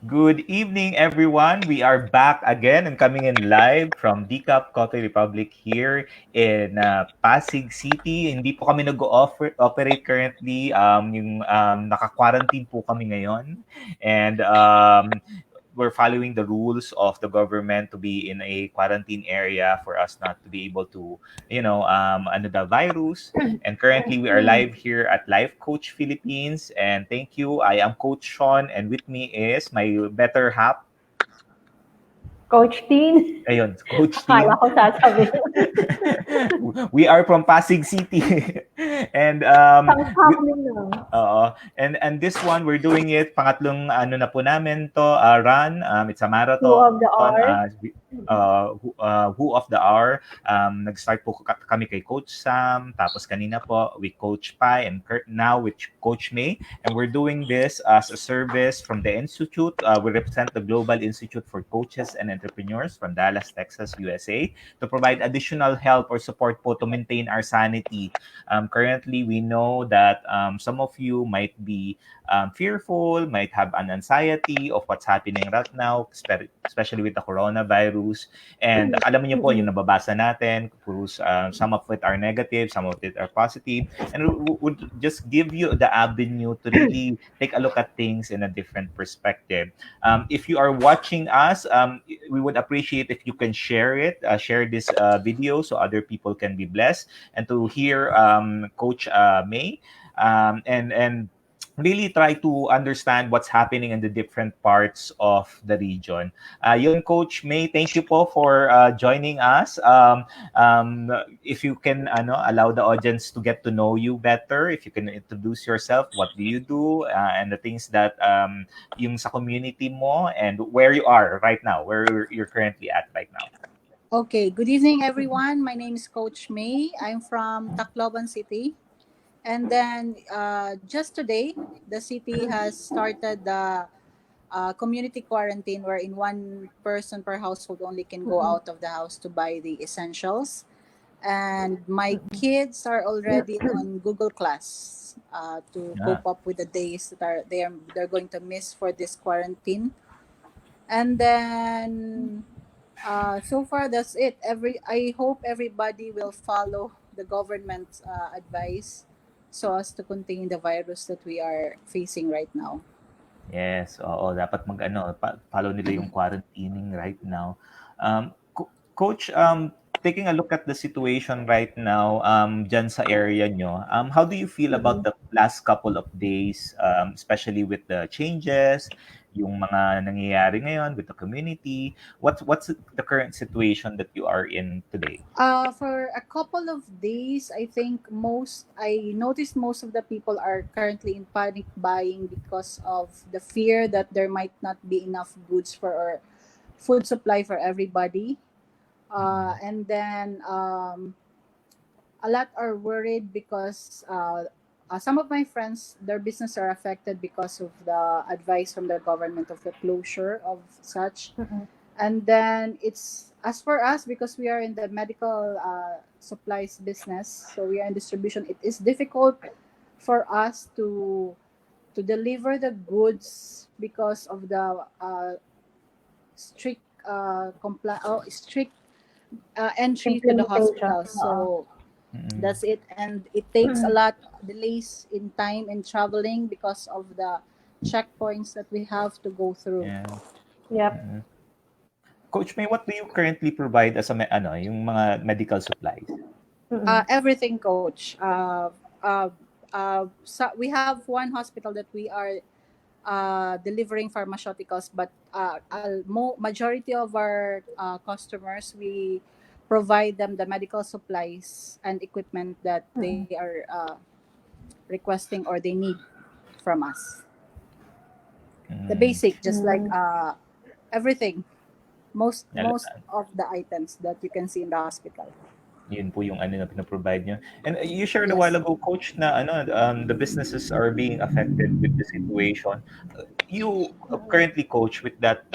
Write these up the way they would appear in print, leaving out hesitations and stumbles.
Good evening, everyone. We are back again and coming in live from Decaf Coffee Republic here in Pasig City. Hindi po kami nag-operate currently. Naka-quarantine po kami ngayon. And we're following the rules of the government to be in a quarantine area for us not to be able to, the virus. And currently, we are live here at Life Coach Philippines. And thank you. I am Coach Sean, and with me is my better half. Coach Teen? Ayun, Coach Akala Teen. ko sasabihin. We are from Pasig City. and Sounds happening now. and this one we're doing it pangatlong ano na po namin to run. It's a Two marathon. of the hour. Who of the hour. Nag-start po kami kay Coach Sam, tapos kanina po with Coach Pai, and now with Coach May. And we're doing this as a service from the Institute. We represent the Global Institute for Coaches and Entrepreneurs from Dallas, Texas, USA, to provide additional help or support po to maintain our sanity. Currently, we know that some of you might be fearful, might have an anxiety of what's happening right now, especially with the coronavirus. And alam niyo po, yung nababasa natin, some of it are negative, some of it are positive, and would just give you the avenue to really take a look at things in a different perspective. If you are watching us, we would appreciate if you can share this video so other people can be blessed and to hear Coach May, and really try to understand what's happening in the different parts of the region. Yun, Coach May, thank you po for joining us. If you can allow the audience to get to know you better, if you can introduce yourself, what do you do, and the things that yung sa community mo, and where you are right now, where you're currently at right now. Okay, good evening everyone. My name is Coach May. I'm from Tacloban City. And then just today, the city has started the community quarantine wherein one person per household only can go out of the house to buy the essentials. And my kids are already on Google Class to Yeah. cope up with the days that they're going to miss for this quarantine. And then so far that's it. I hope everybody will follow the government's advice so as to contain the virus that we are facing right now. Yes, oo, dapat follow nila yung quarantining right now. Coach, taking a look at the situation right now, dyan sa area nyo, how do you feel about the last couple of days, especially with the changes, yung mga nangyayari ngayon with the community? What's the current situation that you are in today? For a couple of days, I noticed most of the people are currently in panic buying because of the fear that there might not be enough goods for our food supply for everybody. And then a lot are worried because some of my friends, their business are affected because of the advice from the government of the closure of such. And then it's as for us, because we are in the medical supplies business, so we are in distribution. It is difficult for us to deliver the goods because of the strict strict entry to the hospital. So that's it, and it takes a lot delays in time in traveling because of the checkpoints that we have to go through. Yeah. Yep. Coach May, what do you currently provide as yung mga medical supplies? Everything, coach. So we have one hospital that we are delivering pharmaceuticals, but majority of our customers, we provide them the medical supplies and equipment that they are requesting or they need from us. The basic, just like everything, most of the items that you can see in the hospital. Yun po yung na pinaprovide nyo. And you shared a Yes. while ago, Coach, na the businesses are being affected with the situation. You currently, Coach, with that,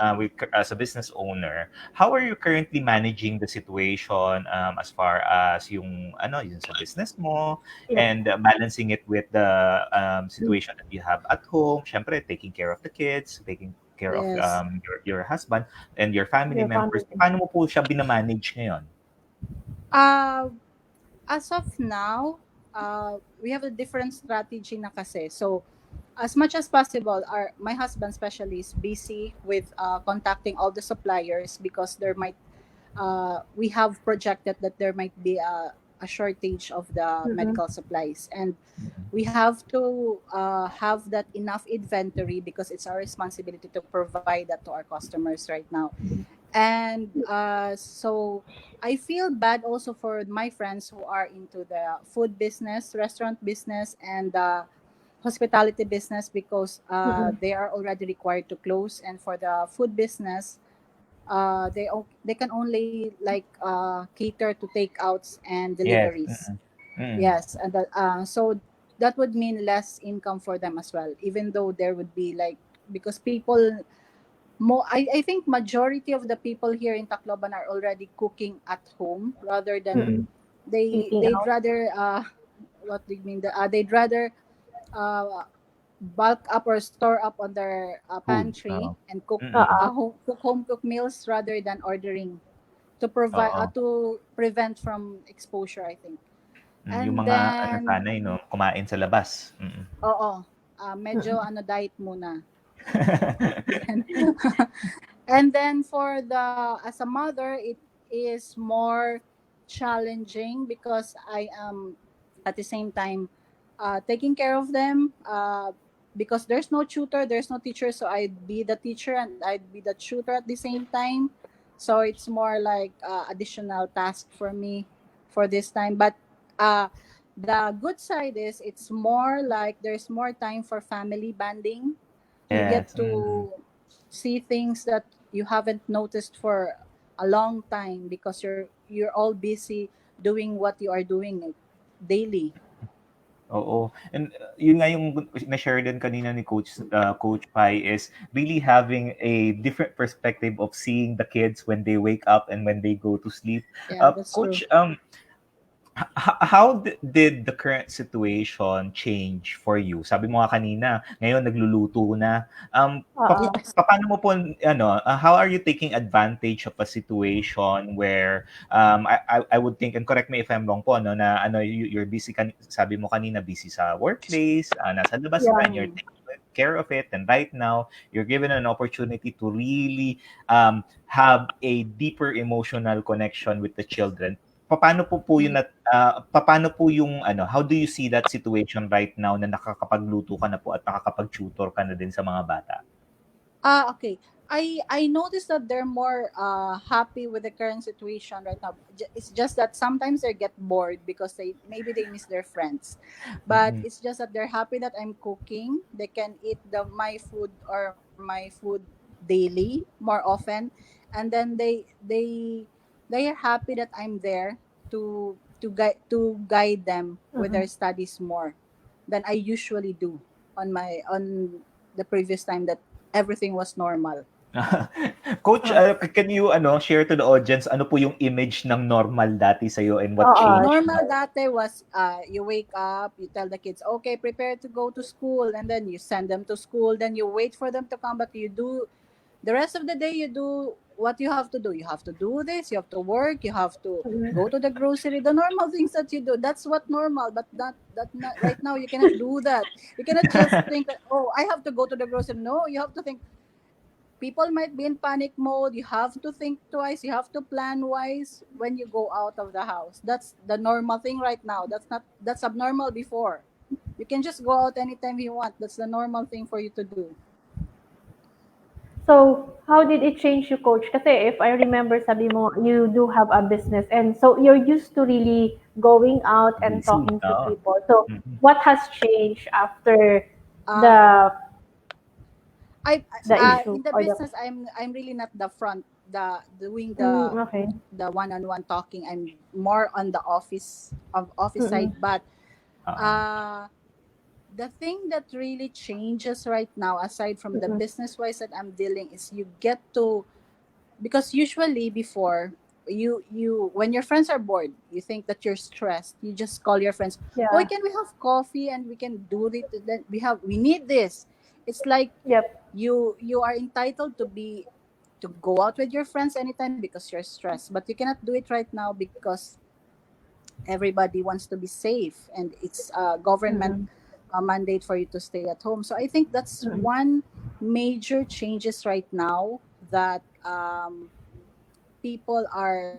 as a business owner, how are you currently managing the situation as far as yung sa business mo, and balancing it with the situation that you have at home? Syempre, taking care of the kids, taking care of Yes. your husband and your family Your members. family. Paano mo po siya binamanage ngayon? Uh, as of now, we have a different strategy na kasi. So, as much as possible, my husband especially is busy with contacting all the suppliers because we have projected that there might be a shortage of the Mm-mm. medical supplies, and Mm-mm. we have to have that enough inventory because it's our responsibility to provide that to our customers right now. And so I feel bad also for my friends who are into the food business, restaurant business, and hospitality business because Mm-mm. they are already required to close. And for the food business, they can only like cater to takeouts and Yes. deliveries. Mm-mm. Mm-mm. Yes, and so that would mean less income for them as well. Even though there would be like, because people I think majority of the people here in Tacloban are already cooking at home rather than Mm-mm. Mm-mm. Eating they'd out. rather what do you mean they'd rather uh bulk up or store up on their Food. pantry and Mm-mm. cook home cooked meals rather than ordering to provide Oo. to prevent from exposure, I think. Yung And mga ano then sanay 'no, kumain sa labas. Mm. oo, medyo diet muna. And then for the as a mother, it is more challenging because I am at the same time taking care of them because there's no tutor, there's no teacher, so I'd be the teacher and I'd be the tutor at the same time. So it's more like additional task for me for this time. But uh, the good side is it's more like there's more time for family bonding. You get Yes. Mm. to see things that you haven't noticed for a long time because you're all busy doing what you are doing daily. Oo. And yun nga yung na-share din kanina ni Coach Pai is really having a different perspective of seeing the kids when they wake up and when they go to sleep. Yeah, that's true. Coach, how did the current situation change for you? Sabi mo nga kanina, ngayon nagluluto na. Yes. Paano mo po how are you taking advantage of a situation where I would think, and correct me if I'm wrong po, no, na you're busy sabi mo kanina busy sa workplace, nasa labas ka Yeah. and you're taking care of it, and right now you're given an opportunity to really have a deeper emotional connection with the children. Mm. Papaano po yung how do you see that situation right now na nakakapagluto ka na po at nakakapag-tutor ka na din sa mga bata? Okay. I noticed that they're more happy with the current situation right now. It's just that sometimes they get bored because they miss their friends, but Mm. it's just that they're happy that I'm cooking. They can eat my food or my food daily more often, and then they are happy that I'm there to guide them with Mm-mm. their studies more than I usually do on the previous time that everything was normal. Coach, Uh, can you share to the audience ano po yung image ng normal dati sa'yo and what Oo. changed Normal now? dati was you wake up, you tell the kids, okay, prepare to go to school, and then you send them to school, then you wait for them to come back. You do the rest of the day, you do what you have to do. You have to do this, you have to work, you have to Mm-mm. go to the grocery, the normal things that you do. That's what normal, but not right now. You cannot do that. You cannot just think that, oh, I have to go to the grocery. No, you have to think people might be in panic mode. You have to think twice. You have to plan wise when you go out of the house. That's the normal thing right now. That's abnormal before. You can just go out anytime you want. That's the normal thing for you to do. So, how did it change you, coach? Kasi if I remember, sabi mo, you do have a business. And so, you're used to really going out and Busy, talking to oo. people. So, Mhm. what has changed after Uh, the I the issue in the or the... business, I'm really not the front the doing Okay. the one-on-one talking. I'm more on the office Mm-mm. side, but Oo. uh the thing that really changes right now, aside from the Mm-mm. business wise that I'm dealing, is you get to, because usually before, you when your friends are bored, you think that you're stressed, you just call your friends, oh, Yeah. can we have coffee and we can do it, then we need this. It's like Yep. you are entitled to go out with your friends anytime because you're stressed, but you cannot do it right now because everybody wants to be safe, and it's a government Mm-hmm. mandate for you to stay at home. So I think that's Mm-hmm. one major changes right now that people are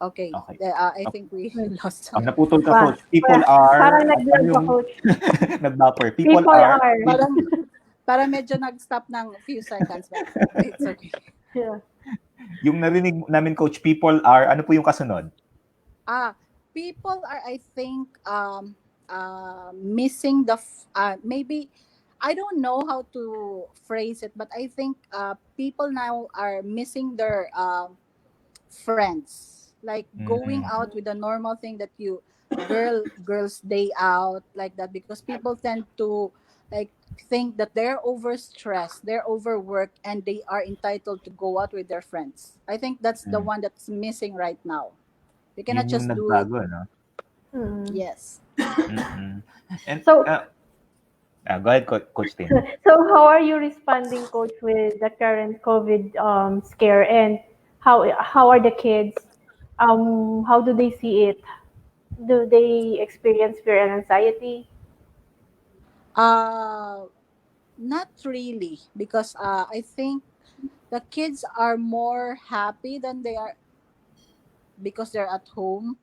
okay. Okay. I think we lost. Naputol ka, Wow. coach. People Well, are, parang ano nag-lag ka, yung coach. nag-buffer? People People are, are. Parang parang medyo nag-stop ng few seconds, but it's okay. Yeah. yung narinig namin, coach, people are, ano po yung kasunod? People are, I think, missing maybe, I don't know how to phrase it, but I think people now are missing their friends, like going Mm, out with the normal thing that you girls day out like that, because people tend to like think that they're overstressed, they're overworked, and they are entitled to go out with their friends. I think that's the mm. one that's missing right now. You cannot Yun yung just do it. nagbago, no? Mm. Yes. Mm-mm. And, So, go ahead, Coach Tin. so how are you responding, coach, with the current COVID scare, and how are the kids? How do they see it? Do they experience fear and anxiety? uh Not really, because I think the kids are more happy than they are because they're at home.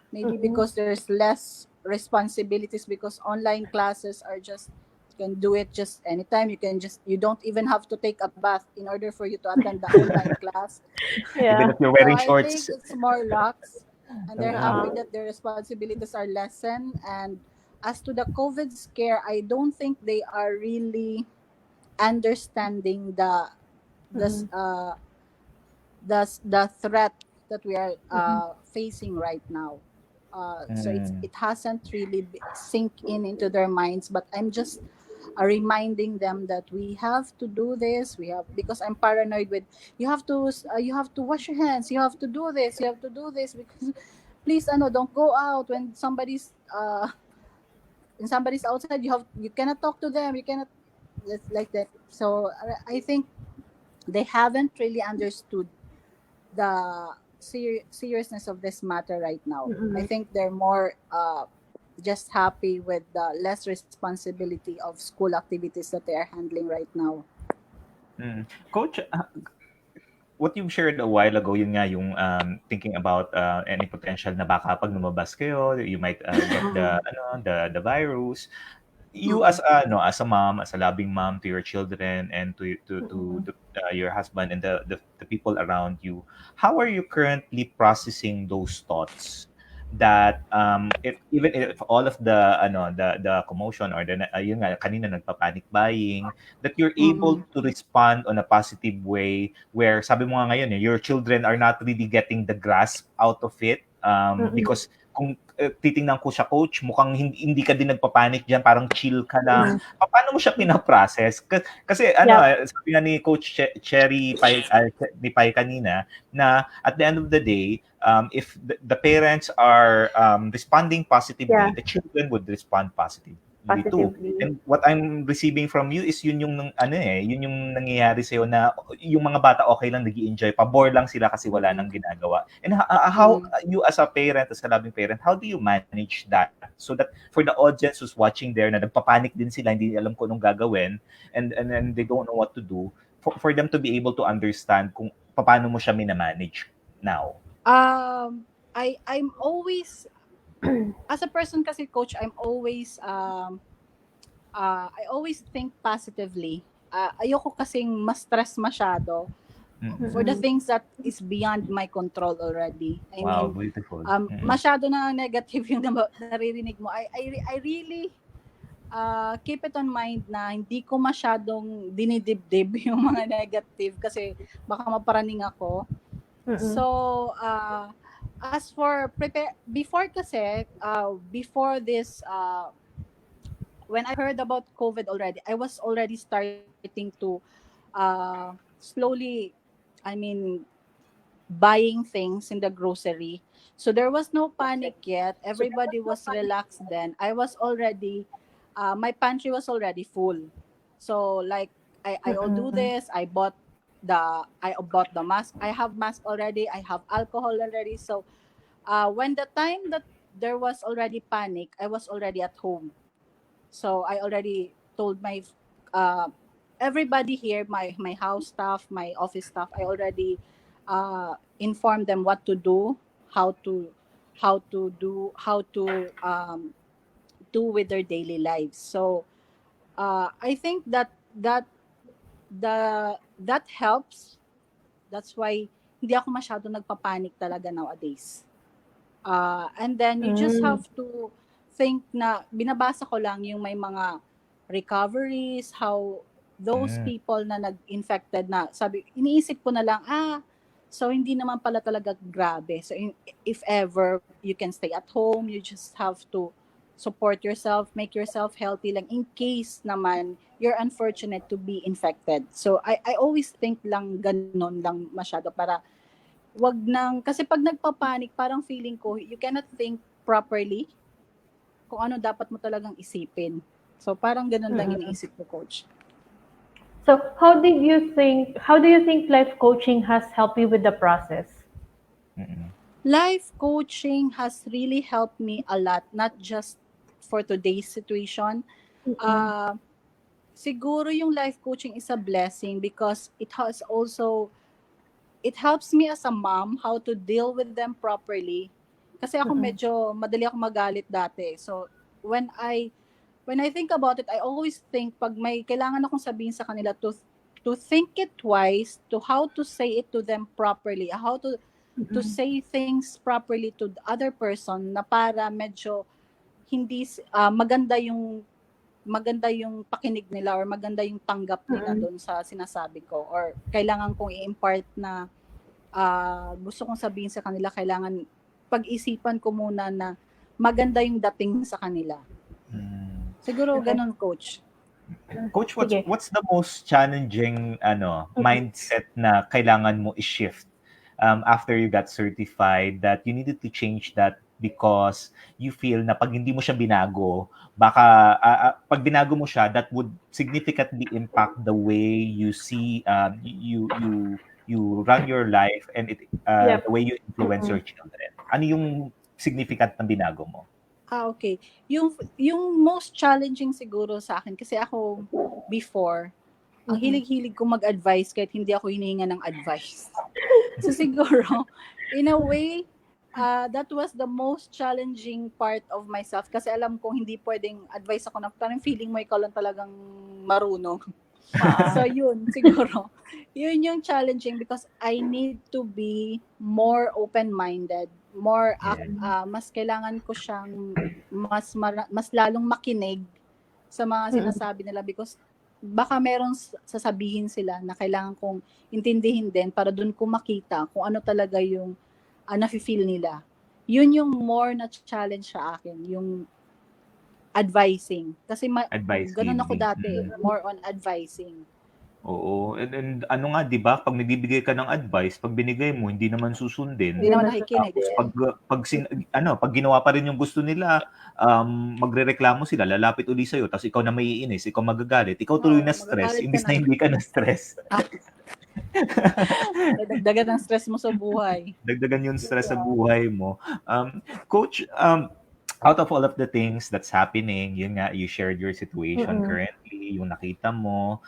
Maybe Mm-mm. because there's less responsibilities, because online classes are just, you can do it just anytime. You don't even have to take a bath in order for you to attend the online class. Even Yeah. if you're So wearing I think shorts. it's more lax, and they're happy Uh, that their responsibilities are lessened. And as to the COVID scare, I don't think they are really understanding the mm-mm. the threat that we are Mm-mm. facing right now. So Mm, it hasn't really sink in into their minds, but I'm just reminding them that we have to do this. We have, because I'm paranoid with, you have to wash your hands, you have to do this, you have to do this, because please, don't go out when somebody's outside. You cannot talk to them. You cannot, like that. So I think they haven't really understood the seriousness of this matter right now. I Mm-mm. think they're more just happy with the less responsibility of school activities that they are handling right now. Coach, what you've shared a while ago, yun nga yung thinking about any potential na baka pag lumabas kayo, you might get Mm-mm. the virus. You Mm-mm. as as a mom, as a loving mom to your children and to Mm-mm. your husband and the people around you, how are you currently processing those thoughts? That if even if all of the the commotion or the yun nga kanina nagpa-panic buying, that you're able Mm-mm. to respond on a positive way where sabi mo nga ngayon your children are not really getting the grasp out of it Mm-mm. because kung titingnan ko siya, coach, mukhang hindi ka din nagpa-panic diyan, parang chill ka lang. Mm-mm. Paano mo siya pina-process? Kasi Yep. sabi nga ni Coach Cherry Pai, ni Pai kanina, na at the end of the day, if the parents are responding positively, Yeah. the children would respond positively too. Positively. And what I'm receiving from you is yun yung yun yung nangyayari sa'yo na yung mga bata okay lang nag-enjoy, pabor lang sila kasi wala Mm-mm. nang ginagawa. And how Mm-mm. you as a parent, as a loving parent, how do you manage that so that for the audience who's watching there na nagpapanik din sila, hindi alam kung anong gagawin and then they don't know what to do, for them to be able to understand kung paano mo siya minamanage now. I'm always, as a person kasi, coach, I always think positively. Ayoko kasing ma-stress masyado Mm. for the Mm-mm. things that is beyond my control already. I Wow, mean, beautiful. masyado na negative yung naririnig mo. I really keep it on mind na hindi ko masyadong dinidibdib yung mga negative, kasi baka maparaning ako. Mm-mm. So, as for before kasi, before this, when I heard about COVID already, I was already starting to slowly, I mean, buying things in the grocery. So there was no panic yet. Everybody was relaxed then. I was already, my pantry was already full. So like I'll do Mm-mm. this. I bought the mask. I have mask already. I have alcohol already. So when the time that there was already panic, I was already at home. So I already told my uh, everybody here, my house staff, my office staff. I already informed them what to do, how to do with their daily lives. So I think that helps. That's why hindi ako masyado nagpapanik talaga nowadays. And then you just Mm. have to think na binabasa ko lang yung may mga recoveries, how those Mm. people na nag-infected na sabi, iniisip ko na lang, so hindi naman pala talaga grabe. So if ever you can stay at home, you just have to support yourself, make yourself healthy lang in case naman you're unfortunate to be infected. So I always think lang ganon lang masyado para wag nang kasi pag nagpapanik parang feeling ko you cannot think properly kung ano dapat mo talagang isipin. So parang ganun lang Mm-mm. iniisip ko, coach. So, how do you think life coaching has helped you with the process? Mm. Life coaching has really helped me a lot, not just for today's situation. Mm-mm. Uh, Siguro yung life coaching is a blessing because it helps me as a mom how to deal with them properly. Kasi ako Mm-mm. medyo madali ako magalit dati. So when I think about it, I always think pag may kailangan akong sabihin sa kanila to think it twice, to how to say it to them properly, how to Mm-mm. say things properly to the other person na para medyo hindi maganda yung pakinig nila or maganda yung tanggap nila Mm-mm. doon sa sinasabi ko or kailangan kong i-impart na gusto kong sabihin sa kanila, kailangan pag-isipan ko muna na maganda yung dating sa kanila. Mm. Siguro Okay. ganun, coach. Coach, what's Sige. what's the most challenging Mm-mm. mindset na kailangan mo i-shift after you got certified that you needed to change that because you feel na pag hindi mo siya binago, baka pag binago mo siya, that would significantly impact the way you see you run your life and Yep. the way you influence Mm-mm. your children. Ano yung significant na binago mo? Okay. Yung most challenging siguro sa akin kasi ako before, ang Mm-mm. hilig-hilig ko mag-advise kahit hindi ako hinihinga ng advice. So siguro, in a way, that was the most challenging part of myself kasi alam kong hindi pwedeng advice ako na parang feeling mo ikaw lang talagang marunong. So yun, siguro, yun yung challenging because I need to be more open-minded, mas kailangan ko siyang mas lalong makinig sa mga Mm-mm. sinasabi nila because baka meron sasabihin sila na kailangan kong intindihin din para dun ko makita kung ano talaga yung nafe-feel nila. Yun yung more na challenge sa akin, yung advising. Kasi Advice ganun ako giving. dati, more on advising. Oo, and ano nga 'di ba, 'pag nagbibigay ka ng advice, 'pag binigay mo hindi naman susundin, Hindi naman naman nakikinig. tapos 'pag ginawa pa rin yung gusto nila, magrereklamo sila, lalapit uli sa'yo, tapos ikaw na maiinis, ikaw magagalit, ikaw tuloy Oo, na stress magagalit ka imbes na. na hindi ka na stress. Dagdagan ng stress mo sa buhay. Dagdagan yung stress sa buhay mo. Coach, out of all of the things that's happening, yun nga, you shared your situation Mm-mm. currently, yung nakita mo,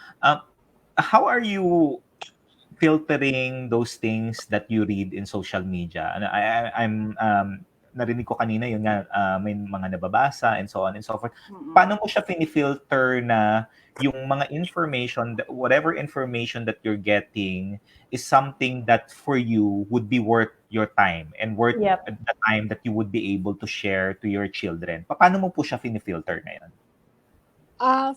how are you filtering those things that you read in social media? I'm narinig ko kanina yun nga, may mga nababasa and so on and so forth. Paano mo siya filter na yung mga information, whatever information that you're getting is something that for you would be worth your time and worth Yep. the time that you would be able to share to your children? Paano mo po siya filter ngayon?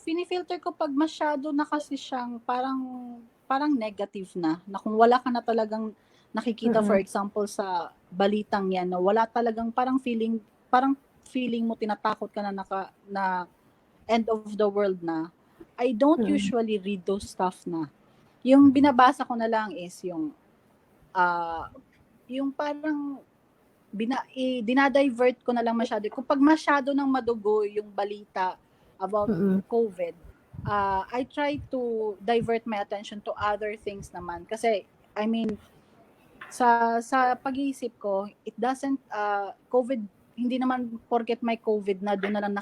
Fini-filter ko pag masyado na kasi siyang parang negative na kung wala ka na talagang nakikita, for Mm-mm. example sa balitang yan, na wala talagang parang feeling mo tinatakot ka na end of the world na, I don't Mm-mm. usually read those stuff na. Yung binabasa ko na lang is yung yung parang dinadivert ko na lang masyado. Kung pag masyado nang madugo yung balita about Mm-mm. COVID, I try to divert my attention to other things naman. Kasi, I mean, sa pag-iisip ko, it doesn't, COVID, hindi naman porket may COVID na doon na lang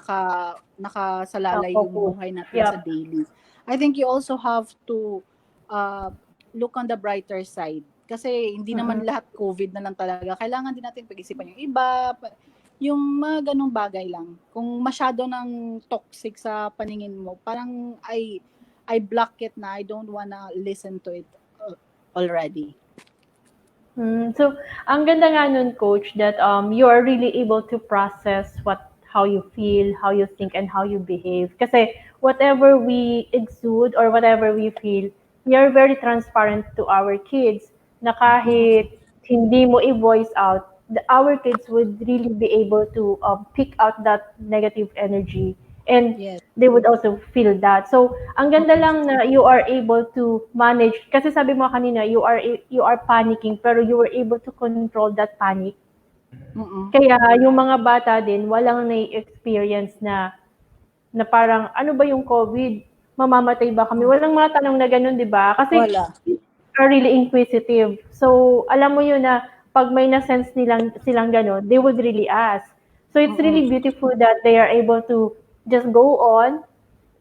nakasalalay yung Focus. buhay natin sa Yep. daily. I think you also have to uh, look on the brighter side. Kasi hindi naman Mm-mm. lahat COVID na lang talaga. Kailangan din natin pag-isipan yung iba, yung mga ganong bagay lang. Kung masyado ng toxic sa paningin mo, parang I block it na. I don't wanna listen to it already. So, ang ganda nga nun, coach, that you are really able to process how you feel, how you think, and how you behave. Kasi whatever we exude or whatever we feel, we are very transparent to our kids na kahit hindi mo i-voice out, our kids would really be able to pick out that negative energy, and Yes. they would also feel that. So, ang ganda lang na you are able to manage, kasi sabi mo kanina, you are panicking, pero you were able to control that panic. Mm-mm. Kaya yung mga bata din, walang na-experience na parang, ano ba yung COVID? Mamamatay ba kami? Walang mga tanong na ganun, di ba? Kasi Wala. are really inquisitive. So, alam mo yun na pag may na-sense silang ganun, they would really ask. So, it's really beautiful that they are able to just go on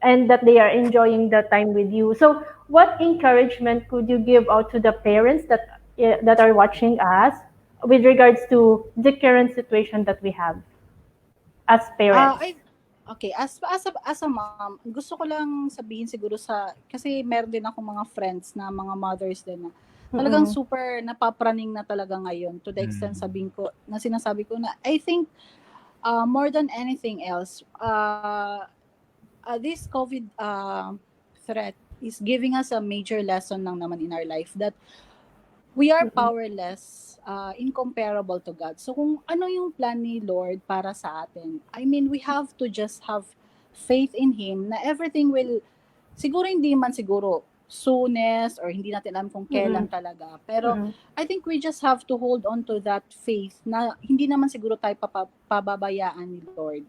and that they are enjoying the time with you. So, what encouragement could you give out to the parents that are watching us with regards to the current situation that we have as parents? I Okay, as a mom, gusto ko lang sabihin siguro kasi meron din ako mga friends na mga mothers din na talagang Mm-mm. super napapraning na talaga ngayon, to the extent sinasabi ko na I think more than anything else, this COVID threat is giving us a major lesson lang naman in our life that we are Mm-mm. powerless, incomparable to God. So kung ano yung plan ni Lord para sa atin, I mean, we have to just have faith in Him na everything will, siguro hindi man siguro soonest or hindi natin alam kung kailan Mm-mm. talaga. Pero Mm-mm. I think we just have to hold on to that faith na hindi naman siguro tayo pababayaan ni Lord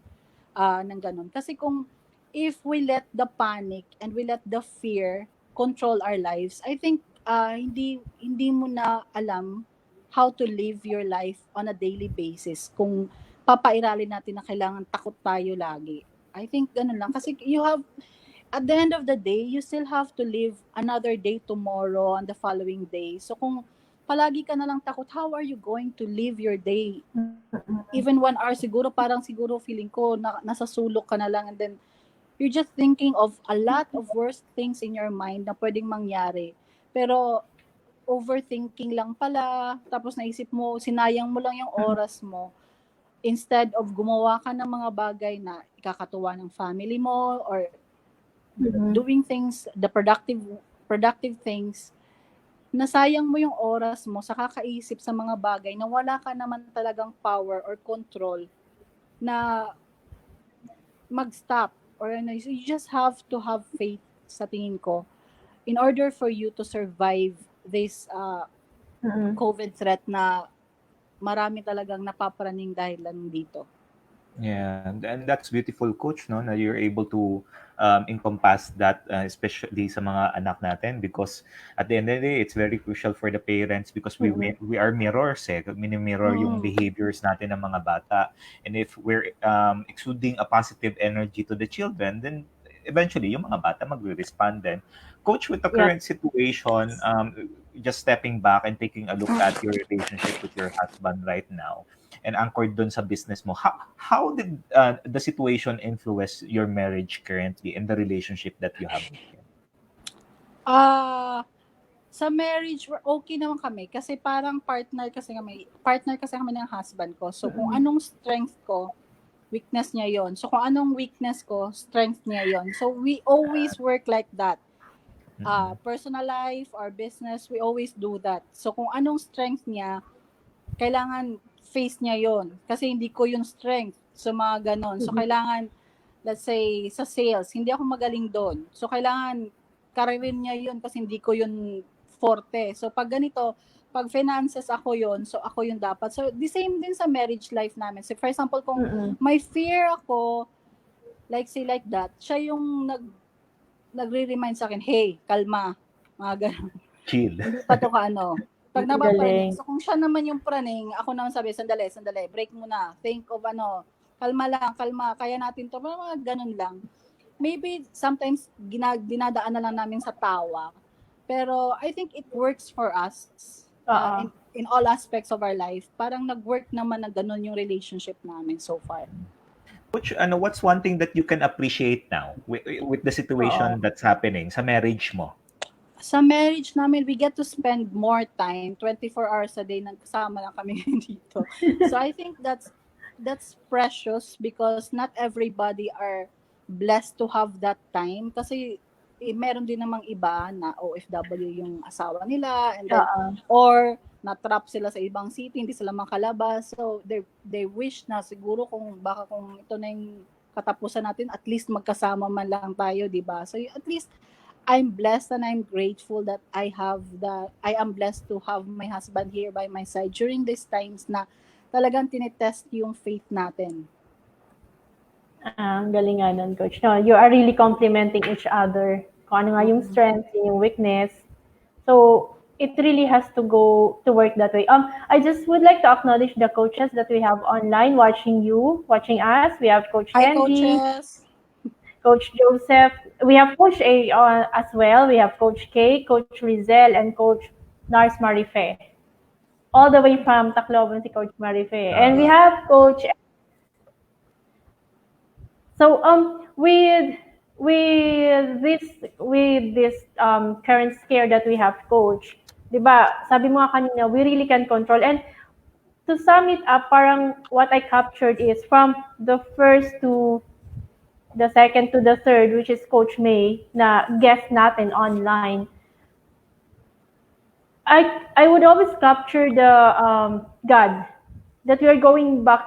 ng ganun. Kasi kung if we let the panic and we let the fear control our lives, I think hindi mo na alam how to live your life on a daily basis kung papairalin natin na kailangan takot tayo lagi. I think ganun lang. Kasi at the end of the day, you still have to live another day tomorrow and the following day. So kung palagi ka na lang takot, how are you going to live your day? Even 1 hour siguro feeling ko nasa sulok ka na lang, and then you're just thinking of a lot of worst things in your mind na pwedeng mangyari. Pero overthinking lang pala, tapos naisip mo, sinayang mo lang yung oras mo instead of gumawa ka ng mga bagay na ikakatuwa ng family mo or Mm-mm. doing things, the productive things, nasayang mo yung oras mo sa kakaisip sa mga bagay na wala ka naman talagang power or control na mag-stop, or ano, you just have to have faith sa tingin ko in order for you to survive this Mm-mm. COVID threat na marami talagang napapraning dahil lang dito. Yeah, and that's beautiful, coach, no, na you're able to encompass that, especially sa mga anak natin, because at the end of the day, it's very crucial for the parents because Mm-mm. we are mirrors, mini-mirror yung behaviors natin ng mga bata. And if we're exuding a positive energy to the children, then eventually yung mga bata magre-respond din. Coach, with the Yep. current situation, just stepping back and taking a look at your relationship with your husband right now, and anchored dun sa business mo, how did the situation influence your marriage currently and the relationship that you have with him? Sa marriage, okay naman kami kasi parang partner kasi kami ng husband ko. So kung anong strength ko, weakness niya yon. So kung anong weakness ko, strength niya yon. So we always work like that. Personal life or business, we always do that. So kung anong strength niya, kailangan face niya yon. Kasi hindi ko yung strength. So mga ganon. So kailangan, let's say, sa sales, hindi ako magaling doon. So kailangan, kararin niya yun kasi hindi ko yun forte. So pag ganito, pag finances ako yon, so ako yung dapat. So the same din sa marriage life namin. So for example, kung may fear ako, like say like that, siya yung nagre-remind sa akin, hey, kalma, mga ganun. Chill. Hindi pa to kaano. Pag Galing. napapraning, so kung siya naman yung praning, ako naman sabi, sandali, break muna, think of kalma lang, kalma, kaya natin to, mga ganun lang. Maybe sometimes dinadaan na lang namin sa tawa, pero I think it works for us in all aspects of our life. Parang nag-work naman na ganun yung relationship namin so far. Coach, what's one thing that you can appreciate now with the situation that's happening sa marriage mo? Sa marriage namin, we get to spend more time, 24 hours a day, kasama lang kami dito. So I think that's precious because not everybody are blessed to have that time. Kasi meron din namang iba na OFW yung asawa nila, and then, or na-trap sila sa ibang city, hindi sila makalabas. So they wish na siguro kung ito na yung katapusan natin, at least magkasama man lang tayo, di ba? So at least I'm blessed and I'm grateful that I am blessed to have my husband here by my side during these times na talagang tinetest yung faith natin. Ang galing nga nun, Coach. No, you are really complementing each other. Kung ano nga yung strength, yung weakness. So, it really has to go to work that way. I just would like to acknowledge the coaches that we have online watching us. We have Coach Hi, Candy, coaches. Coach Joseph. We have Coach A as well. We have Coach K, Coach Rizel, and Coach Nars Marife. All the way from Tacloban, si Coach Marife. And we have Coach. So with this current scare that we have, Coach, 'di ba? Sabi mo nga kanina, we really can control. And to sum it up, parang what I captured is from the first to the second to the third, which is Coach May, na guest natin online. I would always capture the God, that we are going back,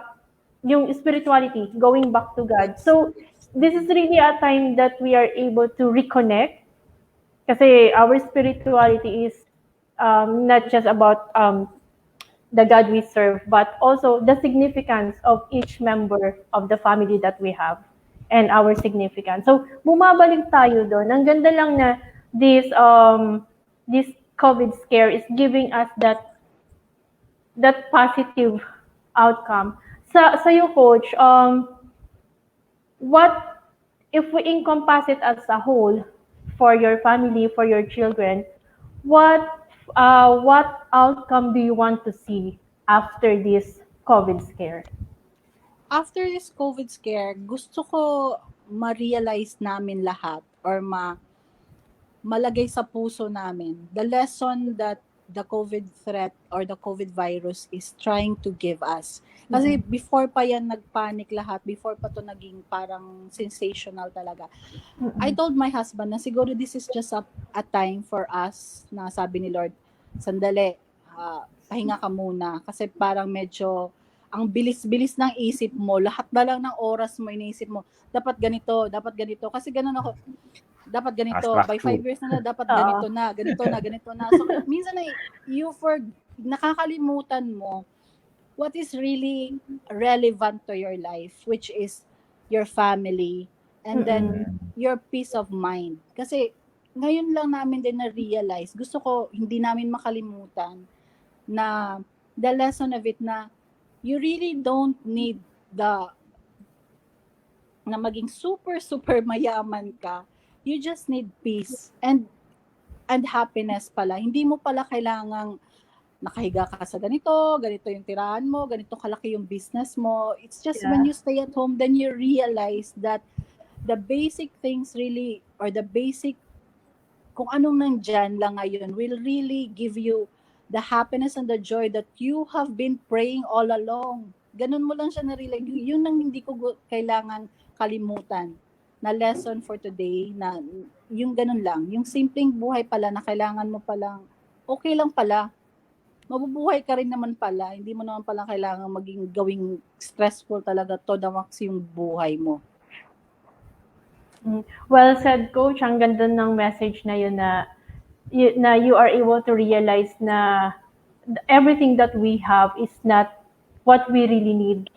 yung spirituality, going back to God. So this is really a time that we are able to reconnect, kasi our spirituality is not just about the God we serve, but also the significance of each member of the family that we have and our significance. So bumabalik tayo doon. Ang ganda lang na this COVID scare is giving us that positive outcome. Sa'yo, Coach, what if we encompass it as a whole for your family, for your children, what outcome do you want to see after this COVID scare? After this COVID scare, gusto ko ma-realize namin lahat or malagay sa puso namin the lesson that the COVID threat or the COVID virus is trying to give us. Kasi before pa yan nagpanic lahat, before pa to naging parang sensational talaga. I told my husband na siguro this is just a time for us, na sabi ni Lord, sandali, pahinga ka muna. Kasi parang medyo ang bilis-bilis ng isip mo, lahat na lang ng oras mo iniisip mo, dapat ganito. Kasi ganun ako, dapat ganito, by 5 years na dapat ganito na. So, minsan na nakakalimutan mo what is really relevant to your life, which is your family, and then your peace of mind. Kasi, ngayon lang namin din na-realize, gusto ko hindi namin makalimutan na the lesson of it na you really don't need na maging super mayaman ka. You just need peace and happiness pala. Hindi mo pala kailangang nakahiga ka sa ganito yung tirahan mo, ganito kalaki yung business mo. It's just when you stay at home, then you realize that the basic things really, or the basic, kung anong nandyan lang ngayon, will really give you the happiness and the joy that you have been praying all along. Ganun mo lang siya na-realize. Yun ang hindi ko kailangan kalimutan na lesson for today, na yung ganun lang, yung simpleng buhay pala na kailangan mo palang, okay lang pala, mabubuhay ka rin naman pala, hindi mo naman pala kailangan gawing stressful talaga to the max yung buhay mo. Well said, Coach. Ang ganda ng message na yun, na you are able to realize na everything that we have is not what we really need,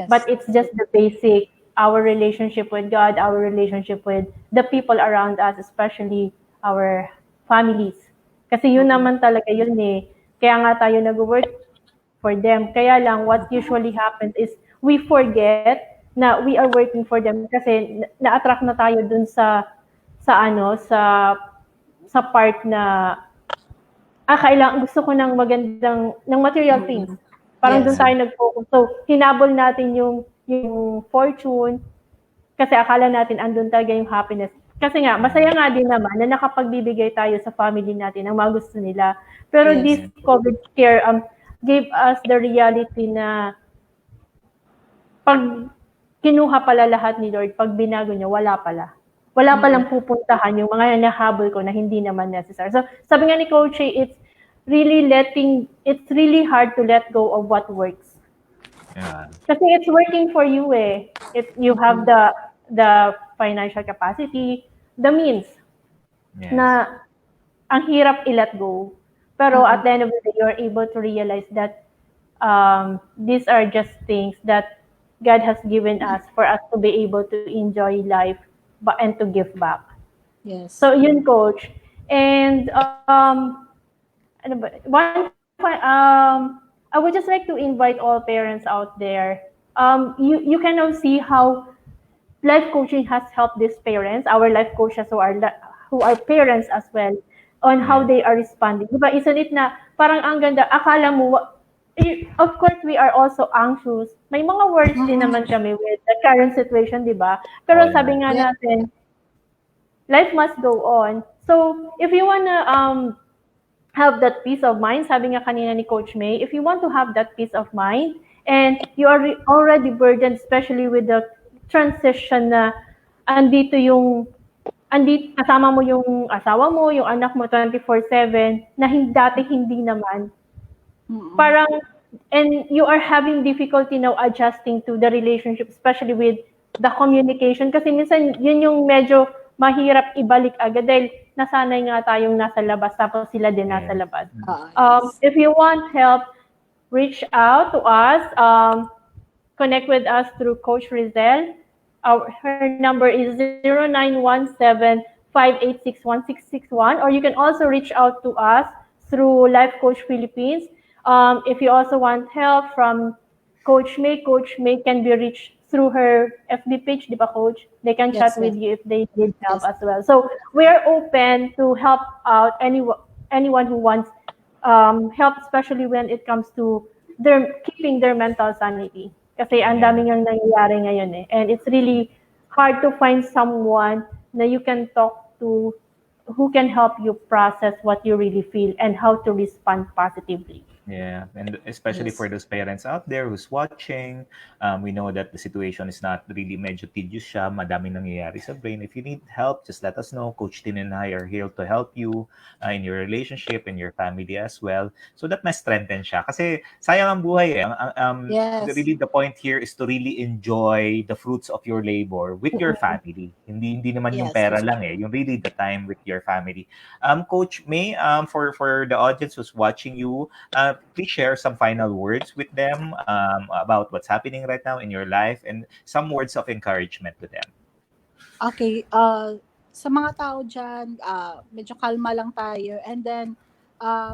but Yes. it's just the basic, our relationship with God, our relationship with the people around us, especially our families. Kasi yun Mm-mm. naman talaga yun eh. Kaya nga tayo nag-work for them. Kaya lang, what usually happens is we forget na we are working for them kasi na-attract na tayo dun sa part na kailangan gusto ko ng magandang ng material things. Mm-mm. Parang doon Yes. Yeah. tayo nag-focus. So, hinabol natin yung fortune kasi akala natin andun talaga yung happiness. Kasi nga, masaya nga din naman na nakapagbibigay tayo sa family natin ng mga gusto nila. Pero this Yes. Yeah. COVID scare gave us the reality na pag kinuha pala lahat ni Lord, pag binago niya, wala pala. Wala Mm-mm. palang pupuntahan yung mga nahabol ko na hindi naman necessary. So, sabi nga ni Coach, it's really hard to let go of what works. Yeah. Kasi it's working for you eh. You have Mm-mm. the financial capacity, the means Yes. na ang hirap i-let go. Pero at Mm-mm. the end of the day, you're able to realize that these are just things that God has given us for us to be able to enjoy life and to give back. Yes. So yun, Coach. And ano ba? I would just like to invite all parents out there. You can now see how life coaching has helped these parents, our life coaches who are parents as well, on how Yeah. they are responding. Diba, isn't it na parang ang ganda, akala mo, of course, we are also anxious. May mga worries din Mm-mm. naman kami with the current situation, di ba? Pero All sabi naman. nga Yes. natin, life must go on. So, if you wanna have that peace of mind, sabi nga kanina ni Coach May, if you want to have that peace of mind, and you are already burdened, especially with the transition na kasama mo yung asawa mo, yung anak mo 24/7, na dati hindi naman, Mm-mm. parang, and you are having difficulty now adjusting to the relationship, especially with the communication. Kasi minsan, yun yung medyo mahirap ibalik agad dahil nasanay nga tayong nasa labas, tapos sila din nasa Yes. labas. Yes. If you want help, reach out to us. Connect with us through Coach Rizel. Her number is 0917-586-1661, or you can also reach out to us through Life Coach Philippines. If you also want help from Coach May can be reached through her FB page, di ba, Coach? They can Yes. chat Yes. with you if they need help Yes. as well. So we are open to help out anyone who wants help, especially when it comes to keeping their mental sanity. Kasi ang Yeah. daming ang nangyayari ngayon eh. And it's really hard to find someone na you can talk to who can help you process what you really feel and how to respond positively. Yeah, and especially Yes. for those parents out there who's watching, we know that the situation is not really medyo tedious siya, madaming nangyayari sa brain. If you need help, just let us know. Coach Tin and I are here to help you in your relationship and your family as well, so that mas strengthen siya. Kasi sayang ang buhay eh. Yes. Really the point here is to really enjoy the fruits of your labor with your family. Hindi naman yung Yes. pera lang eh, yung really the time with your family. Coach May, for the audience who's watching you, please share some final words with them about what's happening right now in your life and some words of encouragement to them. Okay. Sa mga tao dyan, medyo kalma lang tayo. And then,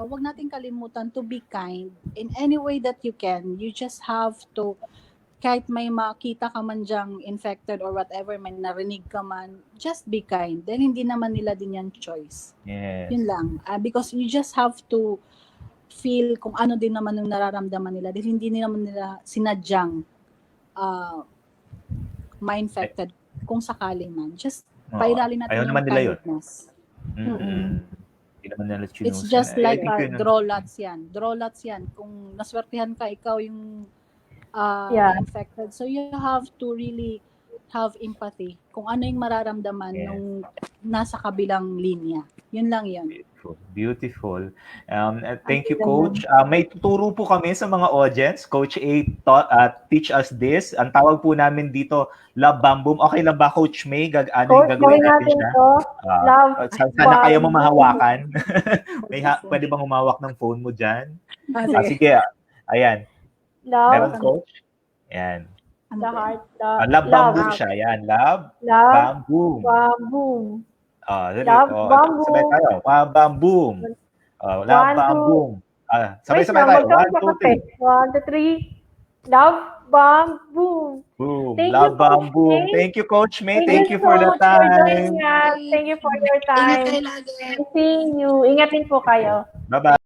wag nating kalimutan to be kind in any way that you can. You just have to, kahit may makita ka man dyang infected or whatever, may narinig ka man, just be kind. Dahil hindi naman nila din yan choice. Yes. Yun lang. Because you just have to feel kung ano din naman yung nararamdaman nila. Dahil hindi naman nila sinadyang ma-infected kung sakali man. Just pairali natin Ayaw yung naman nila yun. kindness. Hindi naman nila choose. It's just And I like think yun, draw lots yan. Draw lots yan. Kung naswertihan ka, ikaw yung Yeah. infected. So you have to really have empathy kung ano yung mararamdaman Yes. nung nasa kabilang linya. Yun lang yun. Beautiful, beautiful. Ang Thank you, ganda. Coach. May tuturo po kami sa mga audience. Coach A teach us this. Ang tawag po namin dito, Love Bam Boom. Okay lang ba, Coach May? Coach, Gagawin gawin natin natin siya. to. Love Sana kaya mo bamboo. mahawakan. Okay, sir. Pwede bang humawak ng phone mo dyan? Sige. Sige. Ayan. Meron, Love, Coach? Ayan. Ano the ba yan? heart, the Love Bam love. Boom siya. Ayan. Love Love, Bam Boom. bamboo. Dali. Love, Sabay bamboo. tayo. Bam Boom. Love One, Bam two. Boom. Wait Sabay-sabay lang, tayo. magkawin 1, ka 2, kape. 3. 1, 2, 3. Love, bamboo. Boom. Thank you, Love Coach Bam Boom. May. Thank you, Coach May. Thank you Thank you so for the much for joining time. us. Thank you for your Ingat kayo time. lagi. Seeing you. Ingat din po kayo. Bye-bye.